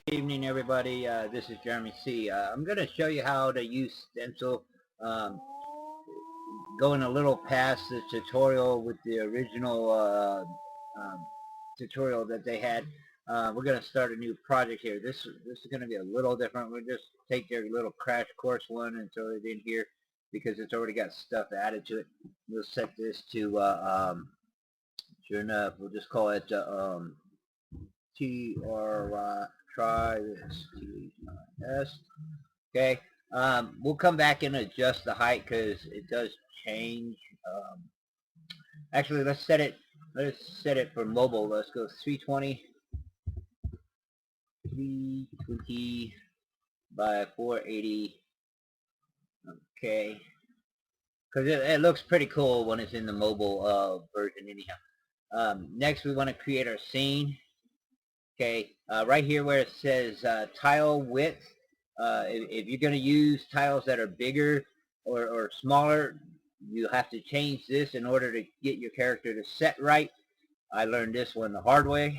evening, everybody. This is Jeremy C. I'm going to show you how to use Stencyl. Um, Going a little past the tutorial with the original tutorial that they had. We're going to start a new project here. This is going to be a little different. We'll just take their little crash course one and throw it in here because it's already got stuff added to it. We'll set this to, sure enough, we'll just call it TRY. Try this. T-S. Okay. We'll come back and adjust the height because it does change. Actually, let's set it for mobile. Let's go 320 by 480. Okay. Because it looks pretty cool when it's in the mobile version anyhow. Next, we want to create our scene. Okay, right here where it says tile width, if you're going to use tiles that are bigger or smaller, you have to change this in order to get your character to set right. I learned this one the hard way.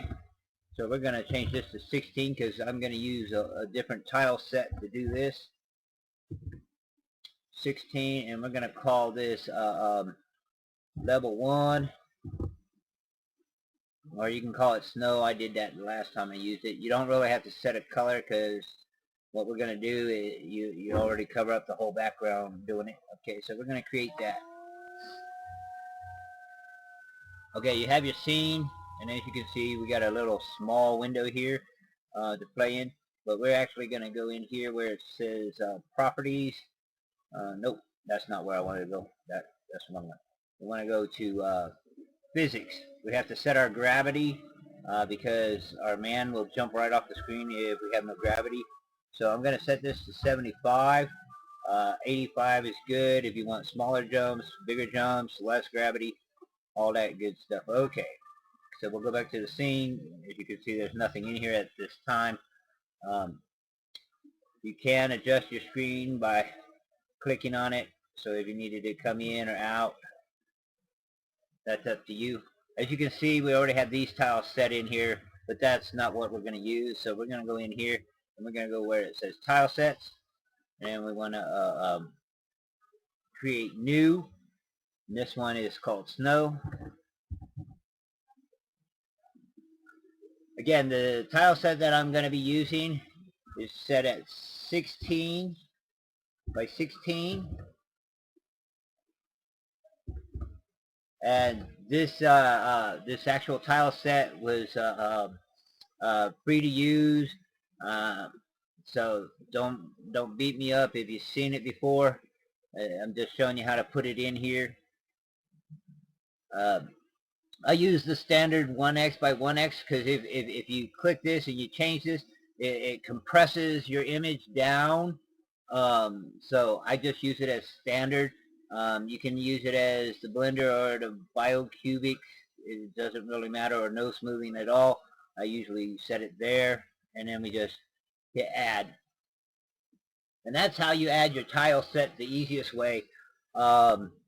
So we're going to change this to 16 because I'm going to use a different tile set to do this. 16, and we're going to call this level 1. Or you can call it snow. I did that the last time I used it. You don't really have to set a color because what we're going to do is you already cover up the whole background doing it. Okay, so we're going to create that. Okay, you have your scene, and as you can see, we got a little small window here to play in. But we're actually going to go in here where it says properties. Nope, that's not where I wanted to go. That's what I want. We want to go to physics. We have to set our gravity because our man will jump right off the screen if we have no gravity. So I'm going to set this to 75. 85 is good if you want smaller jumps, bigger jumps, less gravity, all that good stuff. Okay, so we'll go back to the scene. As you can see, there's nothing in here at this time. You can adjust your screen by clicking on it. So if you needed to come in or out, that's up to you. As you can see, we already have these tiles set in here, but that's not what we're going to use. So we're going to go in here, and we're going to go where it says tile sets, and we want to create new. And this one is called snow. Again, the tile set that I'm going to be using is set at 16 by 16. And this actual tile set was free to use, so don't beat me up if you've seen it before. I'm just showing you how to put it in here. I use the standard 1x by 1x because if you click this and you change this, it compresses your image down. So I just use it as standard. You can use it as the blender or the biocubic. It doesn't really matter, or no smoothing at all. I usually set it there, and then we just hit add. And that's how you add your tile set the easiest way.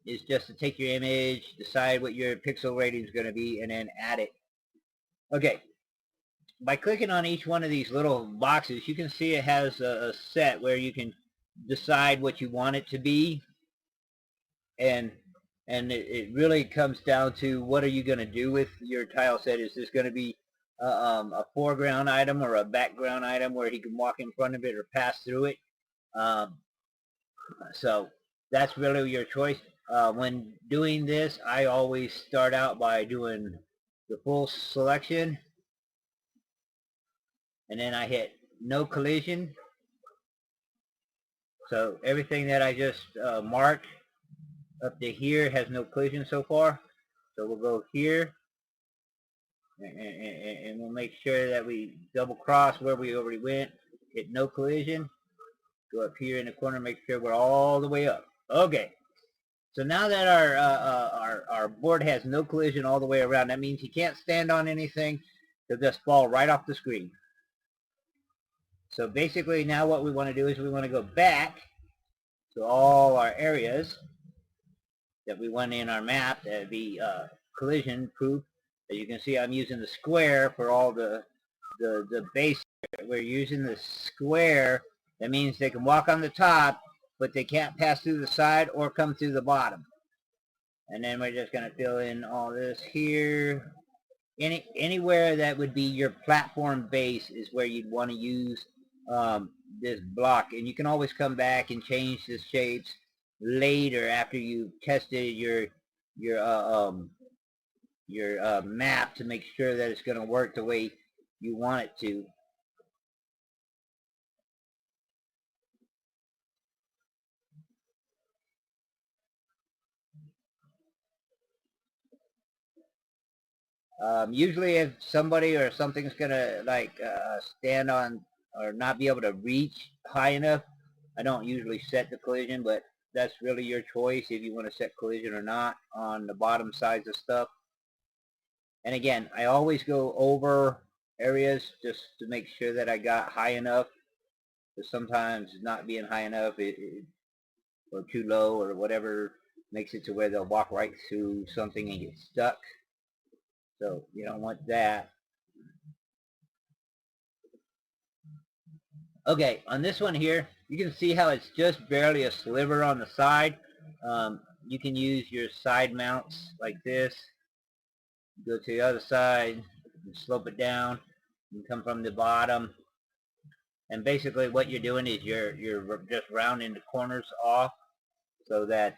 Is just to take your image, decide what your pixel rating is going to be, and then add it. Okay. By clicking on each one of these little boxes, you can see it has a set where you can decide what you want it to be. And it really comes down to what are you going to do with your tile set. Is this going to be a foreground item or a background item where he can walk in front of it or pass through it? So that's really your choice. When doing this, I always start out by doing the full selection, and then I hit no collision. So everything that I just marked up to here has no collision so far. So we'll go here, and we'll make sure that we double cross where we already went, hit no collision, go up here in the corner, make sure we're all the way up. Okay, so now that our board has no collision all the way around, that means he can't stand on anything. He'll just fall right off the screen. So basically now what we want to do is we want to go back to all our areas that we want in our map that be collision proof. As you can see, I'm using the square for all the base we're using the square, that means they can walk on the top, but they can't pass through the side or come through the bottom. And then we're just going to fill in all this here. Anywhere that would be your platform base is where you'd want to use this block. And you can always come back and change the shapes later after you've tested your map to make sure that it's going to work the way you want it to. Usually if somebody or something's gonna like stand on or not be able to reach high enough, I don't usually set the collision, but that's really your choice if you want to set collision or not on the bottom sides of stuff. And again, I always go over areas just to make sure that I got high enough, because sometimes not being high enough or too low or whatever makes it to where they'll walk right through something and get stuck. So you don't want that. Okay, on this one here, you can see how it's just barely a sliver on the side. You can use your side mounts like this. Go to the other side, and slope it down, and come from the bottom. And basically what you're doing is you're just rounding the corners off so that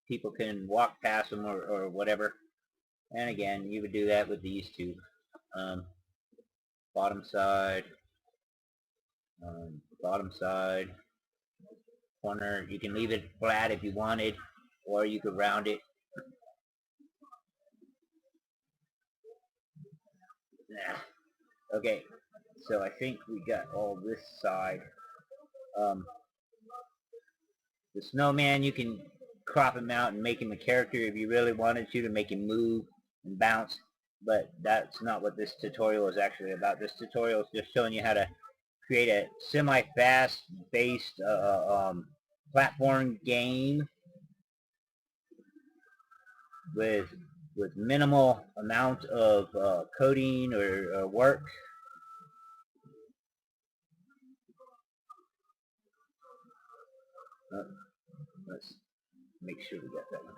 people can walk past them or whatever. And again, you would do that with these two. Bottom side, bottom side, corner. You can leave it flat if you wanted, or you could round it. Okay, so I think we got all this side. The snowman, you can crop him out and make him a character if you really wanted to make him move and bounce, but that's not what this tutorial is actually about. This tutorial is just showing you how to create a semi-fast based platform game with minimal amount of coding or work. Let's make sure we got that one.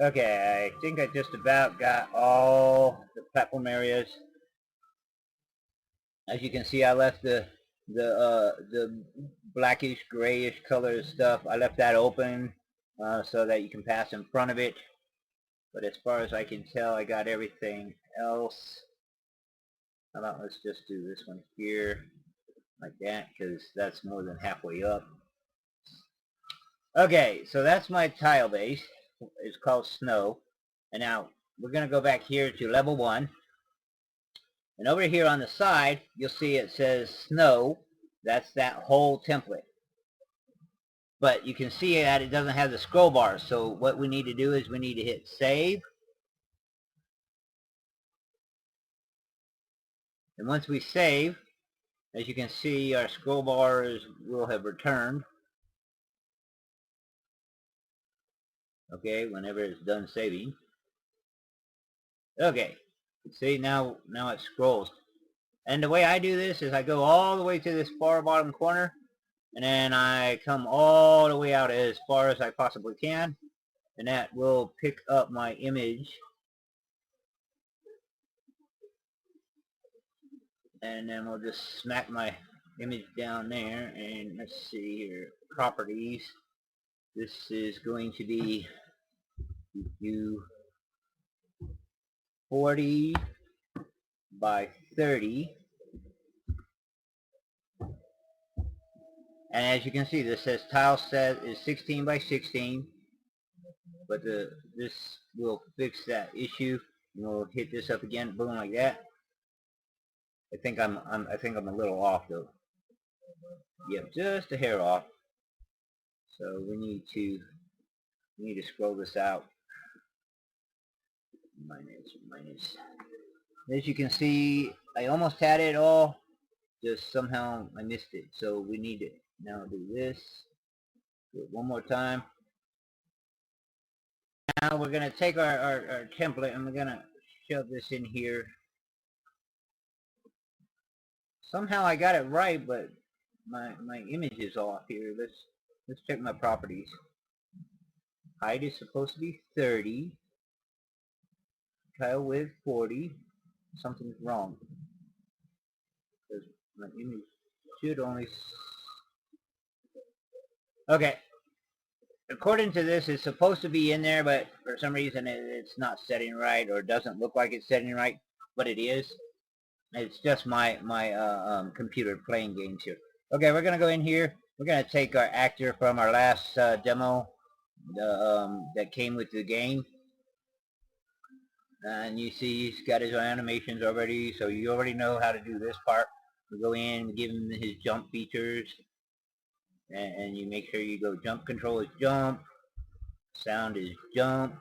Okay, I think I just about got all the platform areas. As you can see, I left the blackish grayish color stuff. I left that open so that you can pass in front of it. But as far as I can tell, I got everything else. How about let's just do this one here like that, because that's more than halfway up. Okay, so that's my tile base. It's called snow. And now we're going to go back here to level 1. And over here on the side, you'll see it says snow. That's that whole template. But you can see that it doesn't have the scroll bars. So what we need to do is we need to hit save. And once we save, as you can see, our scroll bars will have returned. Okay, whenever it's done saving. Okay, see now it scrolls. And the way I do this is I go all the way to this far bottom corner, and then I come all the way out as far as I possibly can, and that will pick up my image. And then we'll just smack my image down there, and let's see here, properties. This is going to be 40 by 30. And as you can see, this says tile set is 16 by 16. But this will fix that issue. And we'll hit this up again, boom, like that. I think I'm a little off though. Yep, just a hair off. So we need to scroll this out. Minus. As you can see, I almost had it all, just somehow I missed it. So we need to now do this. Do it one more time. Now we're going to take our template and we're going to shove this in here. Somehow I got it right, but my image is off here. Let's check my properties. Height is supposed to be 30. Tile width 40. Something's wrong. Because my image should only... Okay. According to this, it's supposed to be in there, but for some reason it's not setting right, or doesn't look like it's setting right, but it is. It's just my computer playing games here. Okay, we're going to go in here. We're going to take our actor from our last demo that came with the game. And you see he's got his animations already, so you already know how to do this part. We go in, we give him his jump features, and you make sure you go jump control is jump, sound is jump,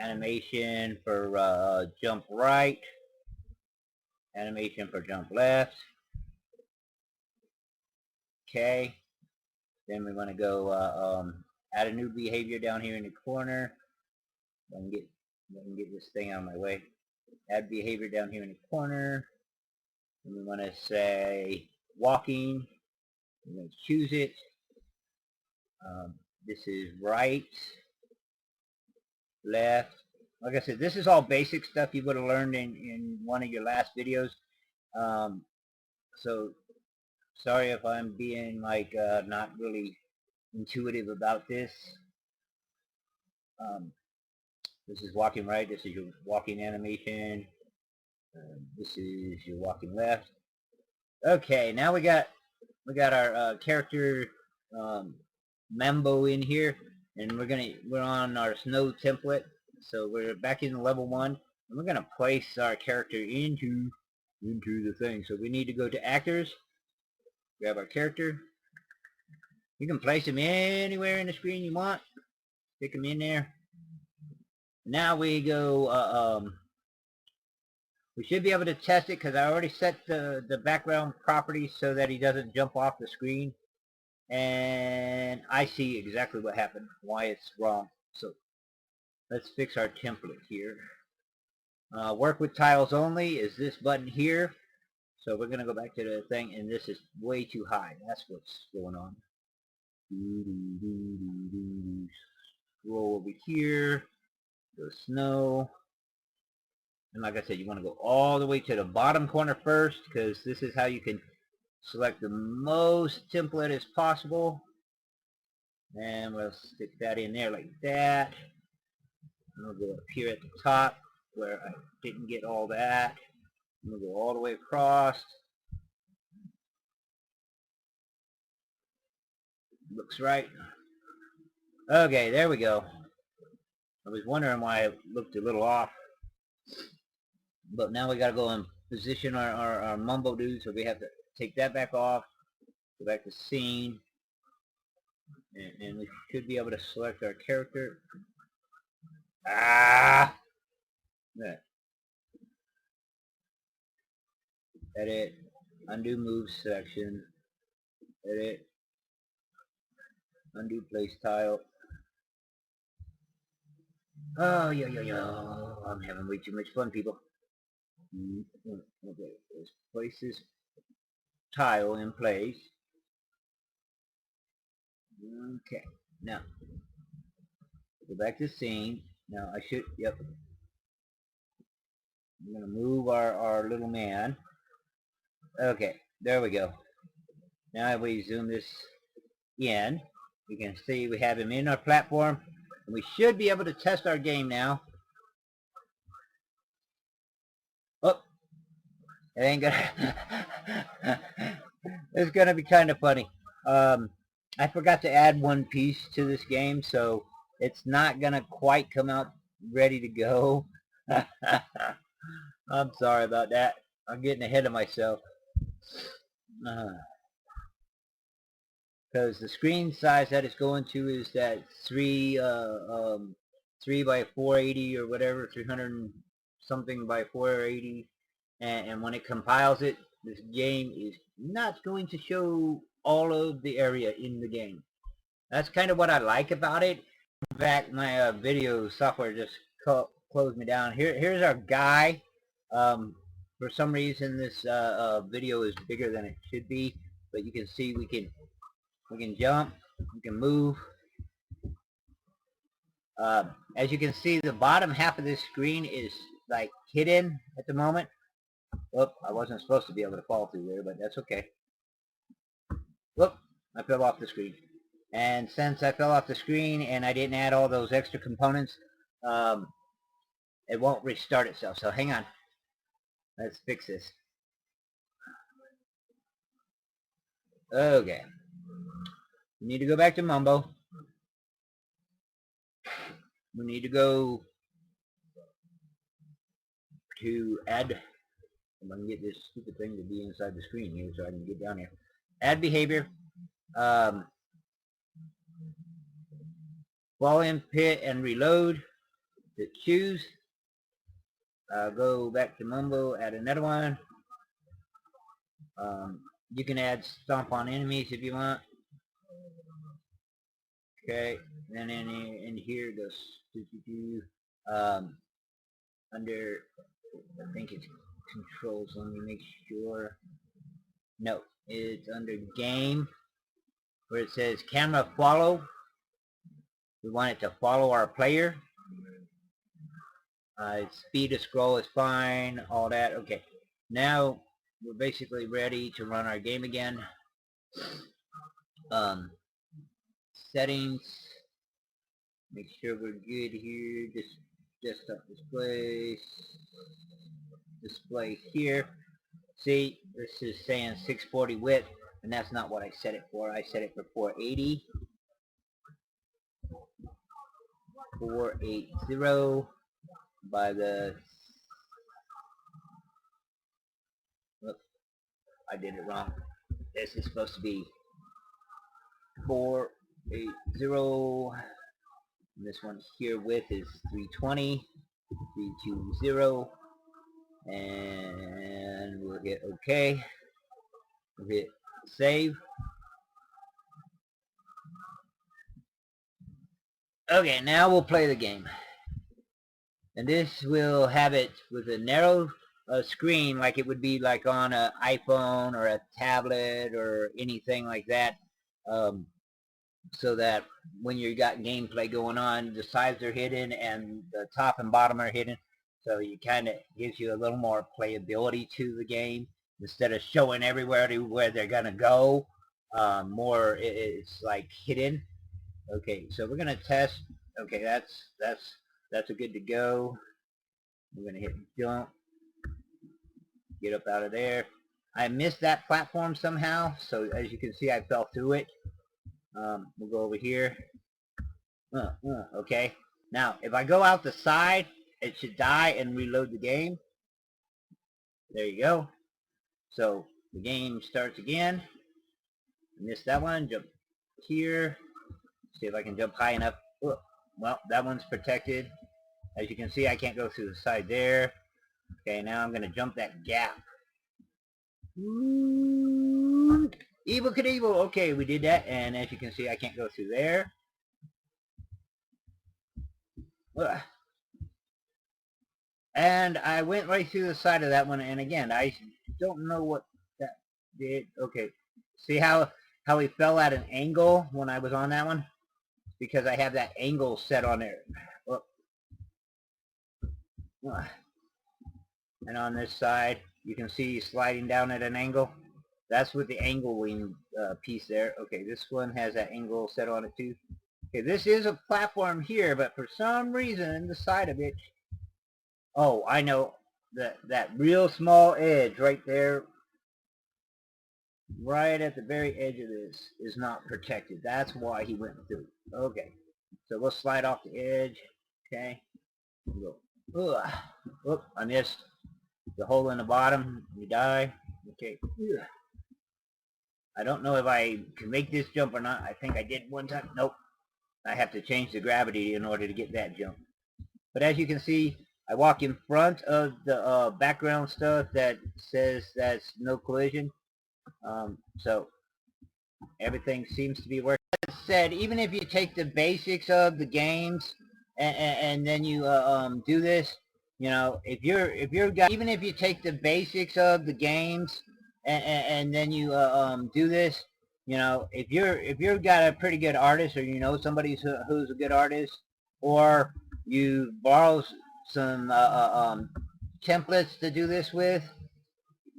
animation for jump right, animation for jump left. Okay, then we want to go add a new behavior down here in the corner. I can get this thing out of my way. Add behavior down here in the corner. And we want to say walking. We're going to choose it. This is right, left. Like I said, this is all basic stuff you would have learned in one of your last videos. So sorry if I'm being like not really intuitive about this. This is walking right. This is your walking animation. This is your walking left. Okay, now we got our character Membo in here, and we're on our snow template. So we're back in level 1, and we're gonna place our character into the thing. So we need to go to actors, grab our character. You can place him anywhere in the screen you want. Stick him in there. Now we go. We should be able to test it because I already set the background properties so that he doesn't jump off the screen. And I see exactly what happened, why it's wrong. So let's fix our template here. Work with tiles only is this button here. So we're going to go back to the thing, and this is way too high. That's what's going on. Scroll over here. Go snow. And like I said, you want to go all the way to the bottom corner first, because this is how you can select the most template as possible. And we'll stick that in there like that. And we'll go up here at the top where I didn't get all that. And we'll go all the way across. Looks right. Okay, there we go. I was wondering why it looked a little off. But now we gotta go and position our mumbo dude, so we have to take that back off, go back to scene, and we should be able to select our character. Ah! There. Edit, undo move section, edit, undo place tile. Oh, yo, I'm having way too much fun, people. Okay, let's place this tile in place. Okay, now go back to scene. Now I should, yep. I'm gonna move our little man. Okay, there we go. Now if we zoom this in, we can see we have him in our platform, and we should be able to test our game now. Oh, it ain't gonna. It's gonna be kind of funny. I forgot to add one piece to this game, so it's not gonna quite come out ready to go. I'm sorry about that. I'm getting ahead of myself. Because the screen size that it's going to is that 3 by 480 or whatever, 300 something by 480, and when it compiles it, this game is not going to show all of the area in the game. That's kind of what I like about it. back. My video software just closed me down. Here's our guy. For some reason, this video is bigger than it should be, but you can see we can jump, we can move. As you can see, the bottom half of this screen is like hidden at the moment. Whoop, I wasn't supposed to be able to fall through there, but that's okay. Whoop, I fell off the screen. And since I fell off the screen and I didn't add all those extra components, it won't restart itself. So hang on. Let's fix this. Okay. We need to go back to Mumbo. We need to go to add. I'm going to get this stupid thing to be inside the screen here so I can get down here. Add behavior. Fall in pit and reload. Hit choose. Go back to Mumbo, add another one. You can add stomp on enemies if you want. Okay, then in here goes under, I think it's controls. Let me make sure. No, it's under game where it says camera follow. We want it to follow our player. Speed of scroll is fine, all that. Okay, now we're basically ready to run our game again. Settings, make sure we're good here. Desktop display here. See, this is saying 640 width, and that's not what I set it for. I set it for 480. 480 by the, oops, I did it wrong. This is supposed to be 480. And this one here width is 320. 320. And we'll hit OK. We'll hit save. Okay, now we'll play the game. And this will have it with a narrow screen like it would be like on an iPhone or a tablet or anything like that, so that when you got gameplay going on, the sides are hidden and the top and bottom are hidden, so you kind of gives you a little more playability to the game instead of showing everywhere where they're gonna go. More it's like hidden. Okay, so we're gonna test. Okay, that's a good to go. We're gonna hit jump, get up out of there. I missed that platform somehow, so as you can see, I fell through it. We'll go over here. Okay, now if I go out the side, it should die and reload the game. There you go. So the game starts again. I missed that one. Jump here. See if I can jump high enough. Well, that one's protected. As you can see, I can't go through the side there. Okay, now I'm going to jump that gap. Evil Knievel. Okay, we did that, and as you can see, I can't go through there. And I went right through the side of that one, and again, I don't know what that did. Okay, see how he fell at an angle when I was on that one? Because I have that angle set on there. And on this side, you can see sliding down at an angle. That's with the angling piece there. Okay, this one has that angle set on it too. Okay, this is a platform here, but for some reason, the side of it, oh, I know, that real small edge right there, right at the very edge of this, is not protected. That's why he went through. Okay, so we'll slide off the edge. Okay, we'll go. Oop, I missed the hole in the bottom. You die. Okay. I don't know if I can make this jump or not. I think I did one time. Nope. I have to change the gravity in order to get that jump. But as you can see, I walk in front of the background stuff that says that's no collision. So Everything seems to be working. As I said, even if you take the basics of the games and then you do this, you know, if you're guy, even if you take the basics of the games and then you do this, you know, if you've got a pretty good artist, or you know somebody who's a good artist, or you borrow some templates to do this with,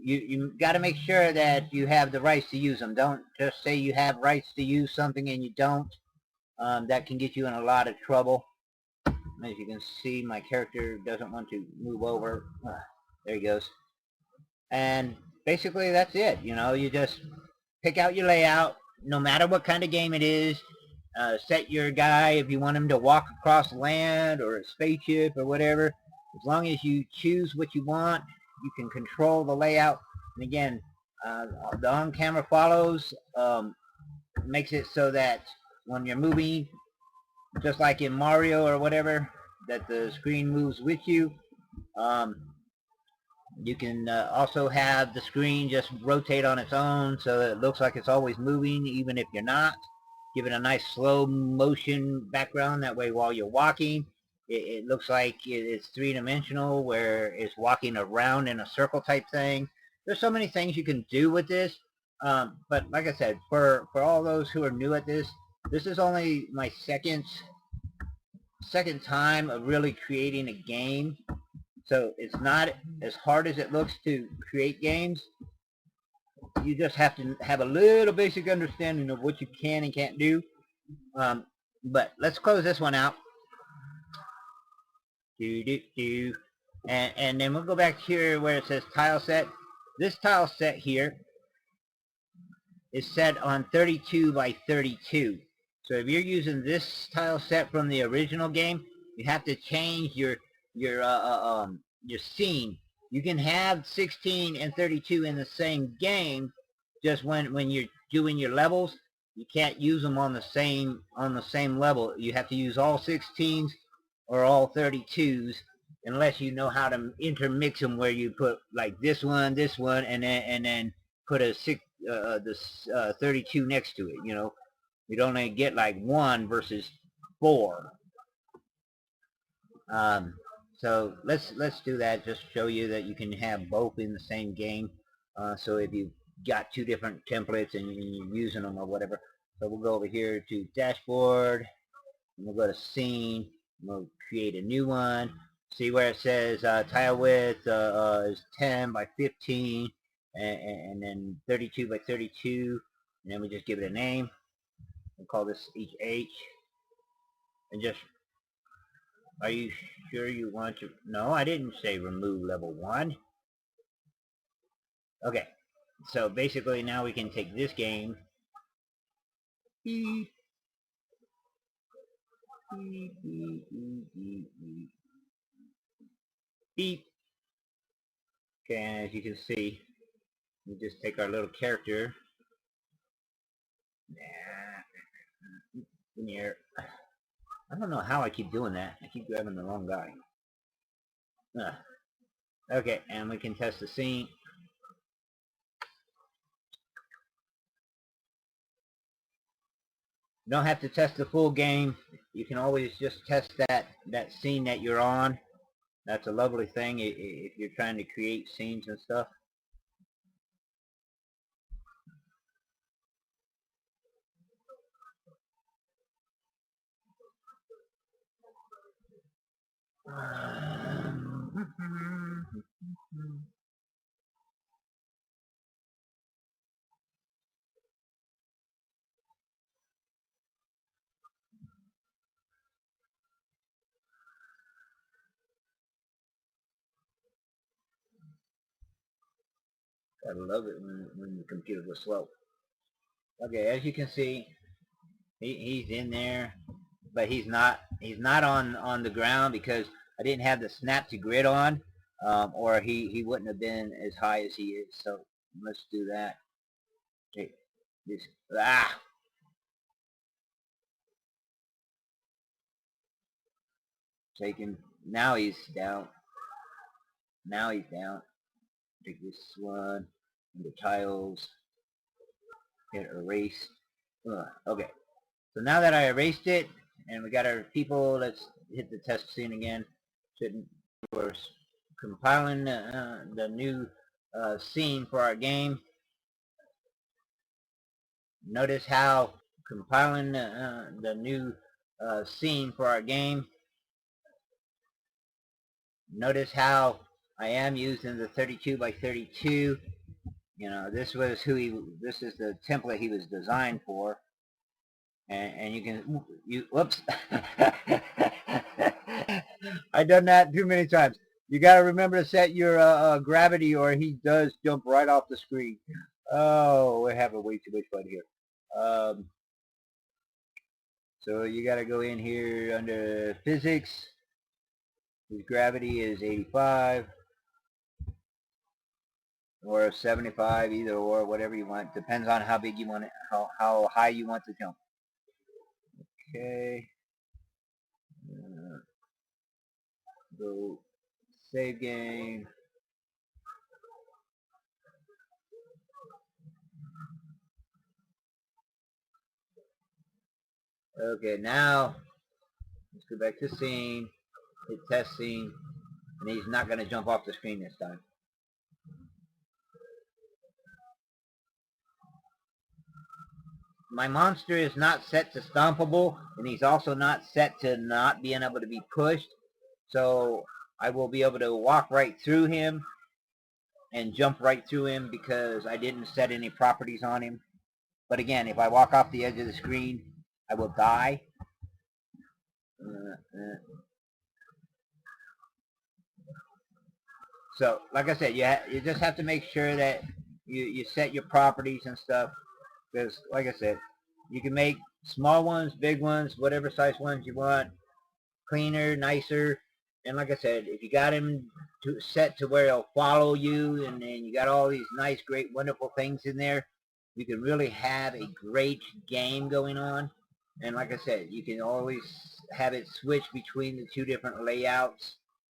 you got to make sure that you have the rights to use them. Don't just say you have rights to use something and you don't. That can get you in a lot of trouble. As you can see, my character doesn't want to move over. There he goes. And basically that's it. You know, you just pick out your layout, no matter what kind of game it is. Set your guy if you want him to walk across land or a spaceship or whatever. As long as you choose what you want, you can control the layout. And again, the on-camera follows makes it so that when you're moving, just like in Mario or whatever, that the screen moves with you. Um, you can also have the screen just rotate on its own so that it looks like it's always moving even if you're not. Give it a nice slow motion background. That way while you're walking, it looks like it's three-dimensional, where it's walking around in a circle type thing. There's so many things you can do with this. But like I said, for all those who are new at this, this is only my second time of really creating a game. So it's not as hard as it looks to create games. You just have to have a little basic understanding of what you can and can't do. But let's close this one out. And then we'll go back here where it says tile set. This tile set here is set on 32 by 32. So if you're using this tile set from the original game, you have to change your scene. You can have 16 and 32 in the same game, just when you're doing your levels, you can't use them on the same level. You have to use all 16s or all 32s, unless you know how to intermix them, where you put like this one, and then put a 32 next to it. You know, you'd only get like 1 versus 4. So let's do that. Just show you that you can have both in the same game. So if you've got 2 different templates and you're using them or whatever. So we'll go over here to dashboard, and we'll go to scene. We'll create a new one. See where it says tile width is 10 by 15, and then 32 by 32, and then we just give it a name. We'll call this HH, and just, are you sure you want to? No, I didn't say remove level 1. Okay, so basically now we can take this game. Beep. Beep, beep, beep, beep, beep. Beep. Okay, and as you can see, we just take our little character. In here. I don't know how I keep doing that. I keep grabbing the wrong guy. Okay, and we can test the scene. You don't have to test the full game. You can always just test that scene that you're on. That's a lovely thing if you're trying to create scenes and stuff. I love it when the computer goes slow. Okay, as you can see, he's in there, but he's not on the ground because I didn't have the snap to grid on, or he wouldn't have been as high as he is. So let's do that. Okay, this taking, now he's down. Now he's down. Take this one, the tiles. hit erase. Okay, so now that I erased it and we got our people, let's hit the test scene again. Shouldn't we're compiling the new scene for our game. Notice how compiling the new scene for our game. Notice how I am using the 32 by 32. You know, this is the template he was designed for. And you can, whoops. I done that too many times. You got to remember to set your gravity or he does jump right off the screen. Oh, we're having way too much fun here. So you got to go in here under physics. His gravity is 85 or 75, either or, whatever you want. Depends on how big you want it, how high you want to jump. Okay. Go save game. Okay, now let's go back to scene, hit test scene, and he's not going to jump off the screen this time. My monster is not set to stompable, and he's also not set to not being able to be pushed. So I will be able to walk right through him and jump right through him because I didn't set any properties on him. But again, if I walk off the edge of the screen, I will die. So, like I said, you just have to make sure that you set your properties and stuff. Because, like I said, you can make small ones, big ones, whatever size ones you want, cleaner, nicer. And like I said, if you got him set to where he'll follow you and you got all these nice, great, wonderful things in there, you can really have a great game going on. And like I said, you can always have it switch between the two different layouts.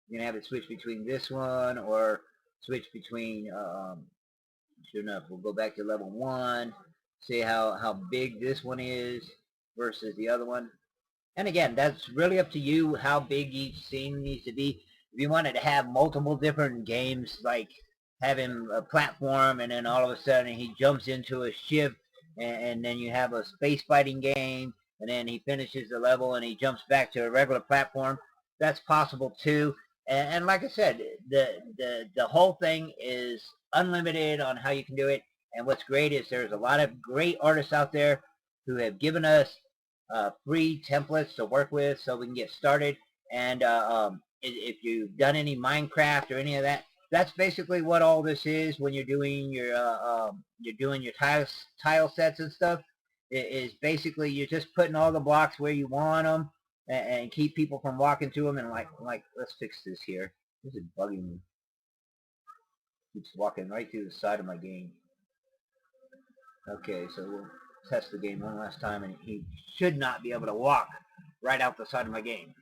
You can have it switch between this one or switch between, sure enough, we'll go back to level 1, see how big this one is versus the other one. And again, that's really up to you how big each scene needs to be. If you wanted to have multiple different games, like having a platform and then all of a sudden he jumps into a ship and then you have a space fighting game and then he finishes the level and he jumps back to a regular platform, that's possible too. And like I said, the whole thing is unlimited on how you can do it. And what's great is there's a lot of great artists out there who have given us free templates to work with so we can get started. And if you've done any Minecraft or any of that, that's basically what all this is when you're doing your tile sets and stuff. It is basically you're just putting all the blocks where you want them and keep people from walking through them. And like let's fix this here. This is bugging me. Keeps walking right through the side of my game. Okay, so we'll test the game one last time, and he should not be able to walk right out the side of my game.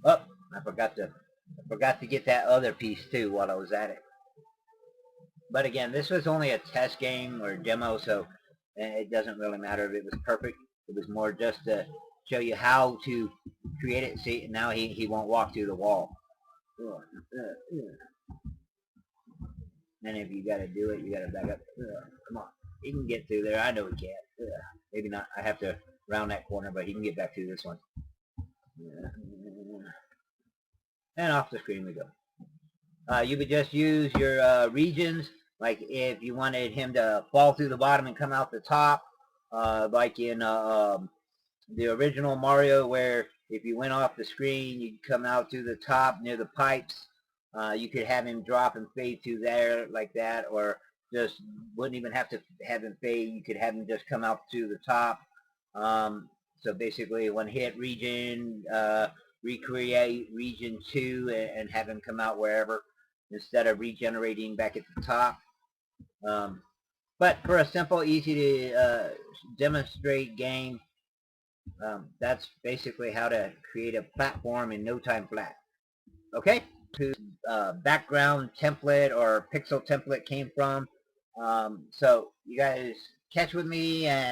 Oh, I forgot to get that other piece too while I was at it. But again, this was only a test game or demo, so it doesn't really matter if it was perfect. It was more just to show you how to create it. See, now he won't walk through the wall. And if you got to do it, you got to back up. Come on. He can get through there. I know he can. Maybe not. I have to round that corner, but he can get back to this one. And off the screen we go. You would just use your regions, like if you wanted him to fall through the bottom and come out the top, like in the original Mario, where if you went off the screen, you'd come out through the top near the pipes. You could have him drop and fade through there like that, or just wouldn't even have to have him fade. You could have him just come out through the top. So basically, one hit region, recreate region 2, and have him come out wherever instead of regenerating back at the top. But for a simple, easy to demonstrate game, that's basically how to create a platform in no time flat. okay, whose background template or pixel template came from. So you guys catch with me and